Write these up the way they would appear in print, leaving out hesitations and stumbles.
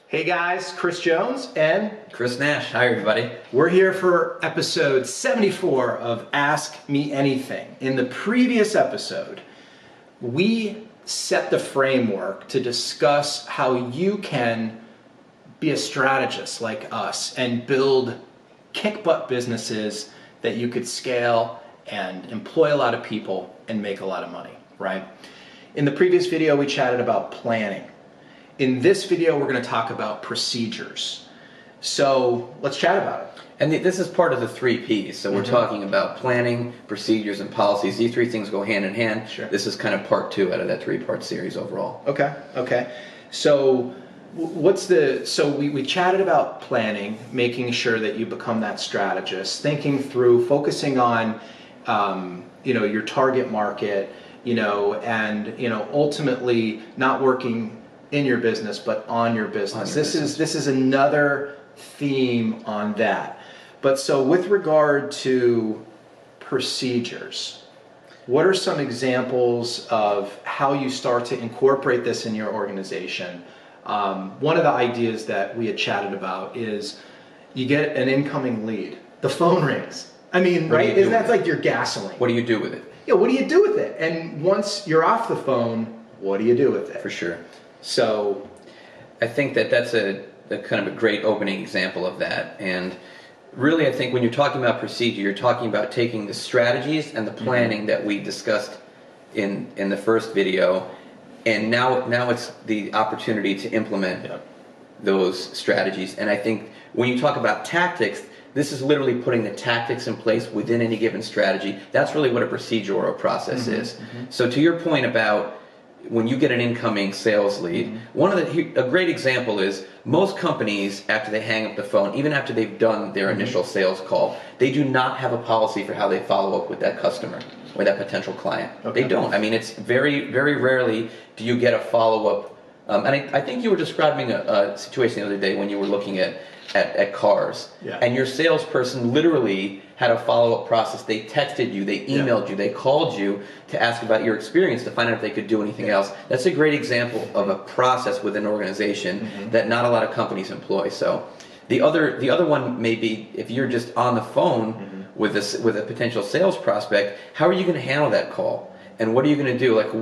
Hey guys, Kris Jones and Chris Nash. Hi everybody. We're here for episode 74 of Ask Me Anything. In the previous episode, we set the framework to discuss how you can be a strategist like us and build kick-butt businesses that you could scale and employ a lot of people and make a lot of money, right? In the previous video, we chatted about planning. In this video, we're going to talk about procedures. So let's chat about it. And this is part of the 3 Ps. So we're talking about planning, procedures, and policies. These 3 things go hand in hand. Sure. This is kind of part 2 out of that 3-part series overall. Okay. So we chatted about planning, making sure that you become that strategist, thinking through, focusing on your target market, and ultimately not working in your business but on your business. This is another theme on that. But so with regard to procedures, what are some examples of how you start to incorporate this in your organization? One of the ideas that we had chatted about is you get an incoming lead. The phone rings. I mean, right? Isn't that like your gasoline? What do you do with it? Yeah, what do you do with it? And once you're off the phone, what do you do with it? For sure. So I think that's a kind of a great opening example of that. And really, I think when you're talking about procedure, you're talking about taking the strategies and the planning that we discussed in the first video, and now it's the opportunity to implement those strategies. And I think when you talk about tactics, this is literally putting the tactics in place within any given strategy. That's really what a procedure or a process is. So to your point about when you get an incoming sales lead, a great example is most companies, after they hang up the phone, even after they've done their initial sales call, they do not have a policy for how they follow up with that customer or that potential client. Okay. They don't. I mean, it's very, very rarely do you get a follow-up. And I think you were describing a situation the other day when you were looking at cars, and your salesperson literally had a follow-up process. They texted you, they emailed you, they called you to ask about your experience to find out if they could do anything else. That's a great example of a process within an organization that not a lot of companies employ. So the other one may be if you're just on the phone with a potential sales prospect, how are you going to handle that call? And what are you going to do? Like,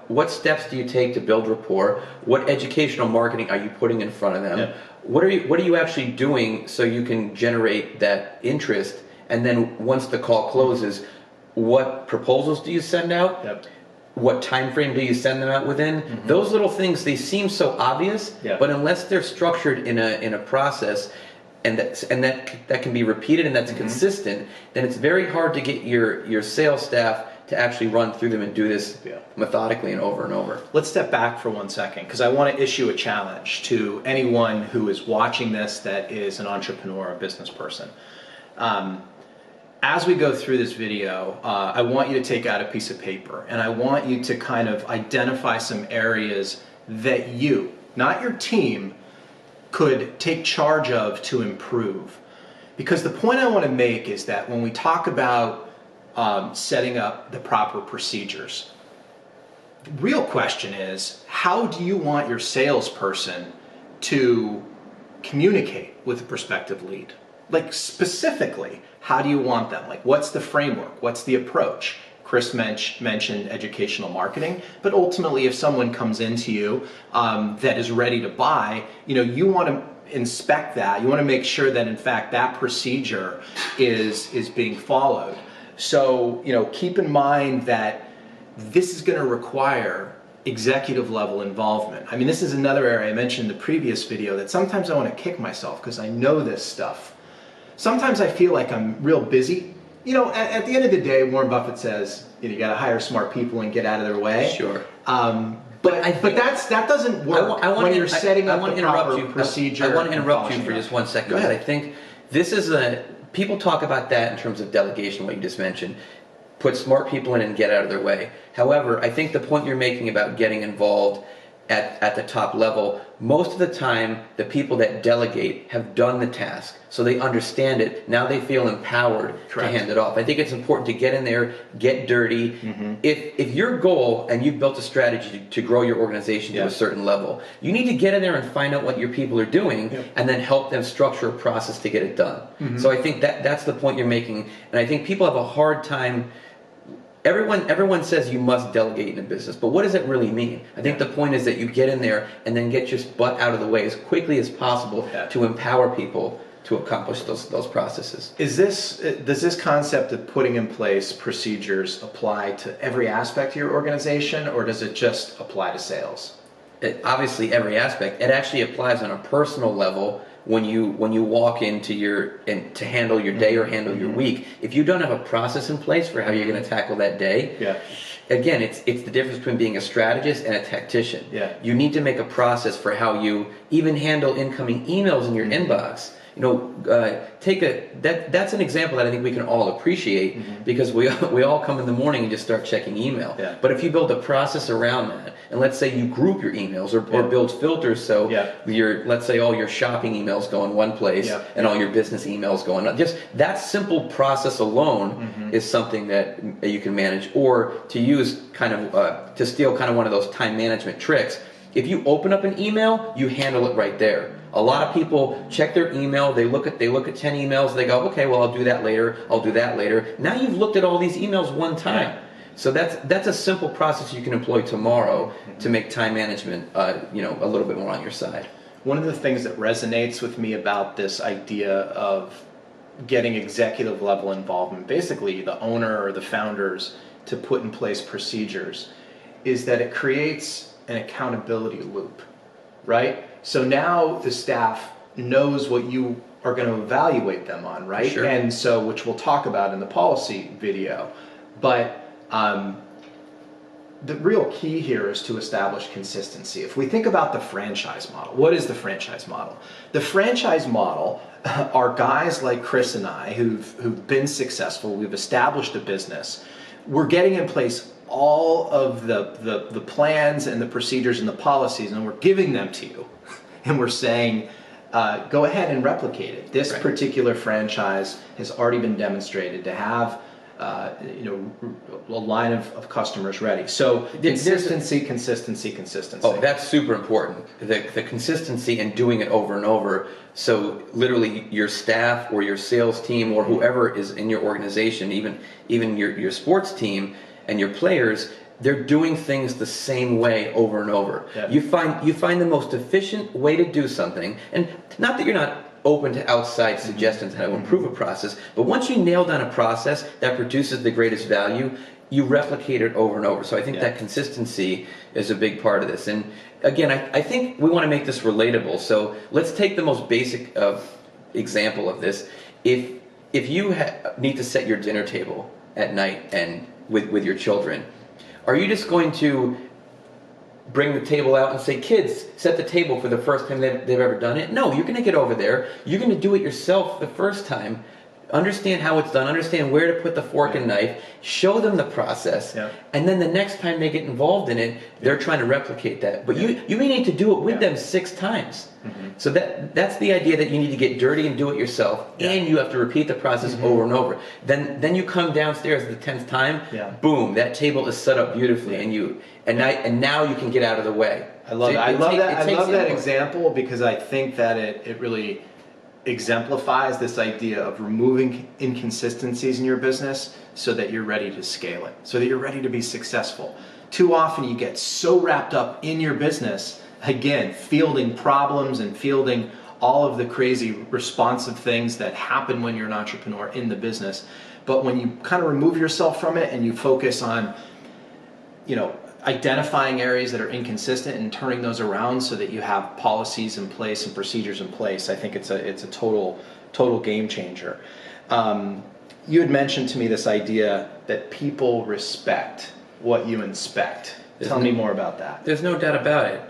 what steps do you take to build rapport? What educational marketing are you putting in front of them? Yeah. What are you actually doing so you can generate that interest? And then once the call closes, what proposals do you send out? Yep. What time frame do you send them out within? Those little things, they seem so obvious, but unless they're structured in a process and that can be repeated and that's consistent, then it's very hard to get your sales staff to actually run through them and do this methodically and over. let's step back for 1 second, because I want to issue a challenge to anyone who is watching this that is an entrepreneur or business person. As we go through this video, I want you to take out a piece of paper and I want you to kind of identify some areas that you, not your team, could take charge of to improve. Because the point I want to make is that when we talk about setting up the proper procedures, the real question is, how do you want your salesperson to communicate with a prospective lead? Like, specifically, how do you want them? Like, what's the framework? What's the approach? Chris mentioned educational marketing, but ultimately if someone comes into you that is ready to buy, you want to inspect that. You want to make sure that in fact that procedure is being followed. So, keep in mind that this is going to require executive level involvement. I mean, this is another area I mentioned in the previous video that sometimes I want to kick myself because I know this stuff. Sometimes I feel like I'm real busy. At the end of the day, Warren Buffett says, you got to hire smart people and get out of their way. Sure. But that doesn't work when you're setting up the proper procedure. I want to interrupt you for just 1 second. Go ahead. I think this is people talk about that in terms of delegation, what you just mentioned. Put smart people in and get out of their way. However, I think the point you're making about getting involved at the top level, most of the time, the people that delegate have done the task, so they understand it. Now they feel empowered Correct. to hand it off. I think it's important to get in there, get dirty. If your goal, and you've built a strategy to grow your organization to a certain level, you need to get in there and find out what your people are doing, and then help them structure a process to get it done. So I think that's the point you're making, and I think people have a hard time. Everyone says you must delegate in a business, but what does it really mean? I think the point is that you get in there and then get your butt out of the way as quickly as possible to empower people to accomplish those processes. Does this concept of putting in place procedures apply to every aspect of your organization, or does it just apply to sales? Obviously, every aspect. It actually applies on a personal level. When you walk into to handle your day or handle your week, if you don't have a process in place for how you're going to tackle that day, again, it's the difference between being a strategist and a tactician. You need to make a process for how you even handle incoming emails in your inbox. That's an example that I think we can all appreciate, because we all come in the morning and just start checking email. But if you build a process around that, and let's say you group your emails or build filters, so let's say all your shopping emails go in one place and all your business emails go in. Just that simple process alone is something that you can manage. Or to use to steal one of those time management tricks. If you open up an email, you handle it right there. A lot of people check their email, they look at 10 emails, they go, okay, well, I'll do that later. Now you've looked at all these emails one time. So that's a simple process you can employ tomorrow to make time management a little bit more on your side. One of the things that resonates with me about this idea of getting executive level involvement, basically the owner or the founders to put in place procedures, is that it creates an accountability loop, right? So now the staff knows what you are going to evaluate them on, right? Sure. And so, which we'll talk about in the policy video. But the real key here is to establish consistency. If we think about the franchise model, what is the franchise model? The franchise model are guys like Kris and I who've been successful. We've established a business. We're getting in place all of the plans and the procedures and the policies, and we're giving them to you. And we're saying, go ahead and replicate it. This particular franchise has already been demonstrated to have a line of customers ready. So consistency. Oh, that's super important. The consistency and doing it over and over. So literally your staff or your sales team or whoever is in your organization, even your sports team and your players, they're doing things the same way over and over. You find the most efficient way to do something, and not that you're not open to outside suggestions how to improve a process, but once you nail down a process that produces the greatest value, you replicate it over and over. So I think that consistency is a big part of this. And again, I think we want to make this relatable. So let's take the most basic example of this. If you need to set your dinner table at night and with your children, are you just going to bring the table out and say, kids, set the table for the first time they've ever done it? No, you're going to get over there. You're going to do it yourself the first time. Understand how it's done. Understand where to put the fork and knife. Show them the process. And then the next time they get involved in it, they're trying to replicate that. But you may need to do it with them 6 times. So that's the idea, that you need to get dirty and do it yourself, and you have to repeat the process over and over. Then you come downstairs the 10th time, boom, that table is set up beautifully, and now you can get out of the way. I love that. I love that example, because I think that it really exemplifies this idea of removing inconsistencies in your business so that you're ready to scale it, so that you're ready to be successful. Too often you get so wrapped up in your business, again, fielding problems and fielding all of the crazy responsive things that happen when you're an entrepreneur in the business. But when you kind of remove yourself from it and you focus on, identifying areas that are inconsistent and turning those around so that you have policies in place and procedures in place, I think it's a total game changer. You had mentioned to me this idea that people respect what you inspect. Tell me more about that. There's no doubt about it.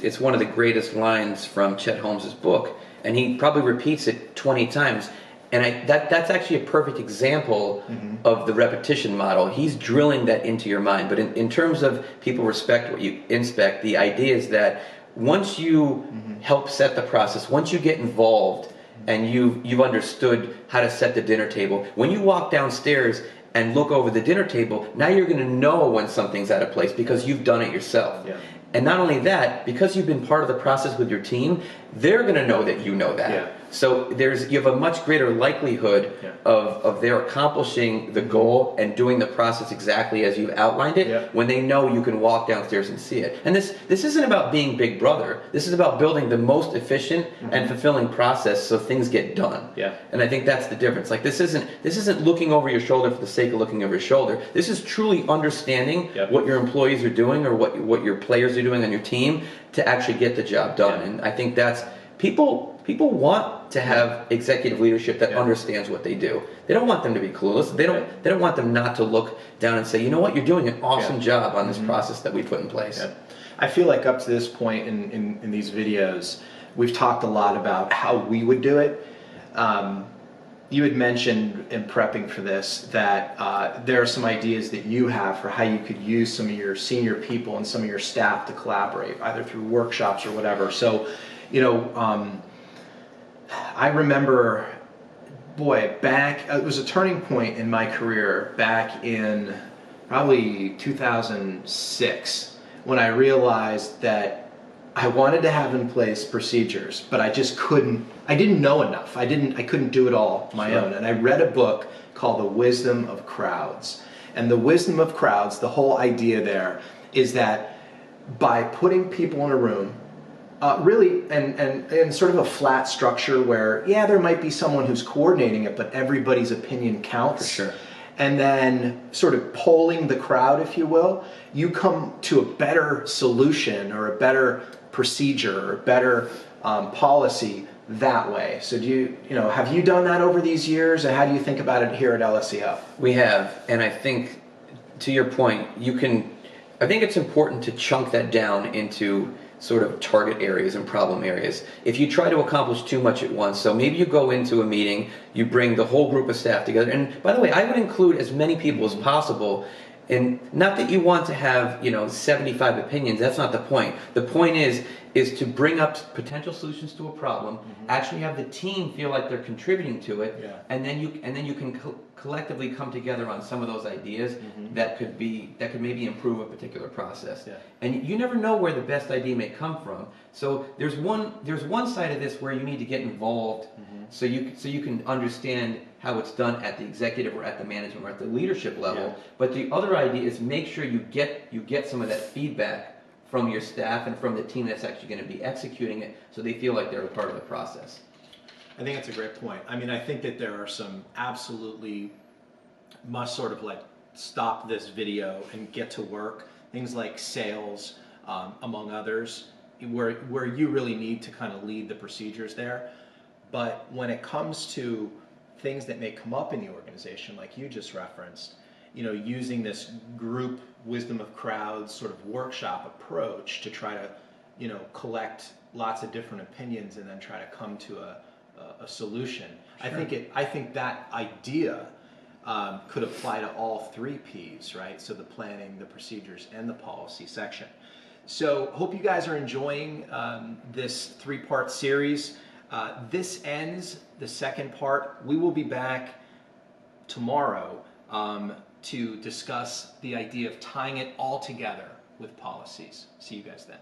It's one of the greatest lines from Chet Holmes's book, and he probably repeats it 20 times. And that's actually a perfect example of the repetition model. He's drilling that into your mind. But in terms of people respect what you inspect, the idea is that once you help set the process, once you get involved and you've understood how to set the dinner table, when you walk downstairs and look over the dinner table, now you're going to know when something's out of place because you've done it yourself. Yeah. And not only that, because you've been part of the process with your team, they're going to know that you know that. Yeah. So you have a much greater likelihood of their accomplishing the goal and doing the process exactly as you've outlined it when they know you can walk downstairs and see it. And this isn't about being Big Brother. This is about building the most efficient and fulfilling process so things get done. Yeah. And I think that's the difference. Like this isn't looking over your shoulder for the sake of looking over your shoulder. This is truly understanding what your employees are doing or what your players are doing on your team to actually get the job done. And I think that's people want to have executive leadership that understands what they do. They don't want them to be clueless. They don't want them not to look down and say, you know what, you're doing an awesome job on this process that we put in place. Yeah. I feel like up to this point in these videos, we've talked a lot about how we would do it. You had mentioned in prepping for this that there are some ideas that you have for how you could use some of your senior people and some of your staff to collaborate, either through workshops or whatever. So, I remember, it was a turning point in my career back in probably 2006 when I realized that I wanted to have in place procedures, but I didn't know enough. I couldn't do it all on my own. And I read a book called The Wisdom of Crowds. And the wisdom of crowds, the whole idea there is that by putting people in a room, really, and sort of a flat structure where, there might be someone who's coordinating it, but everybody's opinion counts. For sure. And then sort of polling the crowd, if you will, you come to a better solution or a better procedure or a better policy that way. So have you done that over these years, and how do you think about it here at LSEO? We have, and I think to your point, I think it's important to chunk that down into sort of target areas and problem areas. If you try to accomplish too much at once, so maybe you go into a meeting, you bring the whole group of staff together, and by the way, I would include as many people as possible, and not that you want to have 75 opinions, that's not the point. The point is to bring up potential solutions to a problem, actually have the team feel like they're contributing to it, and then you can collectively come together on some of those ideas that could maybe improve a particular process. Yeah. And you never know where the best idea may come from. So there's one side of this where you need to get involved, so you can understand how it's done at the executive or at the management or at the leadership level. Yeah. But the other idea is make sure you get some of that feedback from your staff and from the team that's actually going to be executing it, so they feel like they're a part of the process. I think that's a great point. I mean, I think that there are some absolutely must sort of like stop this video and get to work. Things like sales, among others, where you really need to kind of lead the procedures there. But when it comes to things that may come up in the organization, like you just referenced, using this group wisdom of crowds sort of workshop approach to try to, collect lots of different opinions and then try to come to a solution. Sure. I think that idea could apply to all 3 Ps, right? So the planning, the procedures, and the policy section. So hope you guys are enjoying this 3-part series. This ends the second part. We will be back tomorrow to discuss the idea of tying it all together with policies. See you guys then.